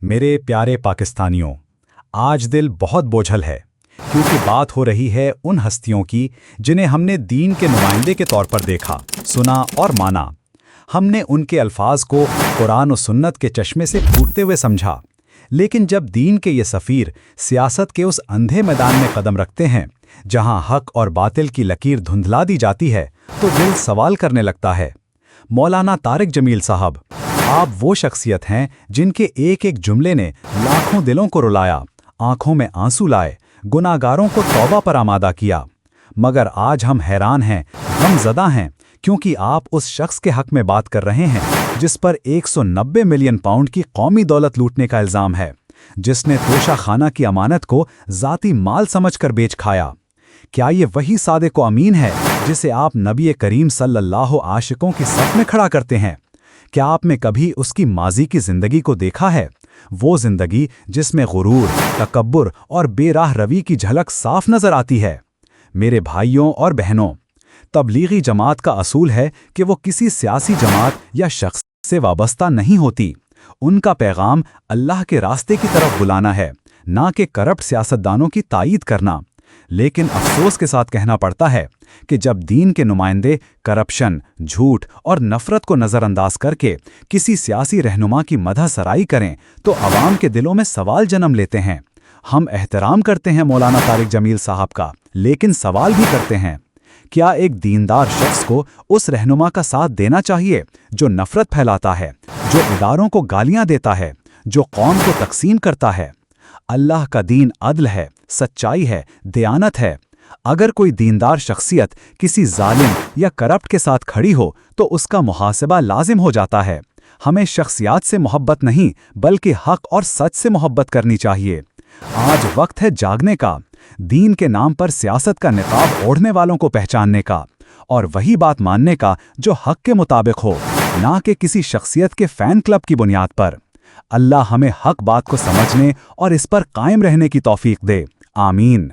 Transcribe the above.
میرے پیارے پاکستانیوں، آج دل بہت بوجھل ہے کیونکہ بات ہو رہی ہے ان ہستیوں کی جنہیں ہم نے دین کے نمائندے کے طور پر دیکھا، سنا اور مانا۔ ہم نے ان کے الفاظ کو قرآن و سنت کے چشمے سے پھوٹتے ہوئے سمجھا، لیکن جب دین کے یہ سفیر سیاست کے اس اندھے میدان میں قدم رکھتے ہیں جہاں حق اور باطل کی لکیر دھندلا دی جاتی ہے تو دل سوال کرنے لگتا ہے۔ مولانا طارق جمیل صاحب، آپ وہ شخصیت ہیں جن کے ایک ایک جملے نے لاکھوں دلوں کو رلایا، آنکھوں میں آنسو لائے، گناہگاروں کو توبہ پر آمادہ کیا۔ مگر آج ہم حیران ہیں، غم زدہ ہیں، کیونکہ آپ اس شخص کے حق میں بات کر رہے ہیں جس پر 190 ملین پاؤنڈ کی قومی دولت لوٹنے کا الزام ہے، جس نے توشہ خانہ کی امانت کو ذاتی مال سمجھ کر بیچ کھایا۔ کیا یہ وہی صادق و امین ہے جسے آپ نبی کریم صلی اللہ عاشقوں کی صف میں کھڑا کرتے ہیں؟ کیا آپ نے کبھی اس کی ماضی کی زندگی کو دیکھا ہے؟ وہ زندگی جس میں غرور، تکبر اور بے راہ روی کی جھلک صاف نظر آتی ہے۔ میرے بھائیوں اور بہنوں، تبلیغی جماعت کا اصول ہے کہ وہ کسی سیاسی جماعت یا شخص سے وابستہ نہیں ہوتی۔ ان کا پیغام اللہ کے راستے کی طرف بلانا ہے، نہ کہ کرپٹ سیاستدانوں کی تائید کرنا۔ لیکن افسوس کے ساتھ کہنا پڑتا ہے کہ جب دین کے نمائندے کرپشن، جھوٹ اور نفرت کو نظر انداز کر کے کسی سیاسی رہنما کی مدح سرائی کریں تو عوام کے دلوں میں سوال جنم لیتے ہیں۔ ہم احترام کرتے ہیں مولانا طارق جمیل صاحب کا، لیکن سوال بھی کرتے ہیں، کیا ایک دیندار شخص کو اس رہنما کا ساتھ دینا چاہیے جو نفرت پھیلاتا ہے، جو اداروں کو گالیاں دیتا ہے، جو قوم کو تقسیم کرتا ہے؟ اللہ کا دین عدل ہے، سچائی ہے، دیانت ہے۔ اگر کوئی دیندار شخصیت کسی ظالم یا کرپٹ کے ساتھ کھڑی ہو تو اس کا محاسبہ لازم ہو جاتا ہے۔ ہمیں شخصیات سے محبت نہیں بلکہ حق اور سچ سے محبت کرنی چاہیے۔ آج وقت ہے جاگنے کا، دین کے نام پر سیاست کا نقاب اوڑھنے والوں کو پہچاننے کا، اور وہی بات ماننے کا جو حق کے مطابق ہو، نہ کہ کسی شخصیت کے فین کلب کی بنیاد پر۔ اللہ ہمیں حق بات کو سمجھنے اور اس پر قائم رہنے کی توفیق دے، آمین۔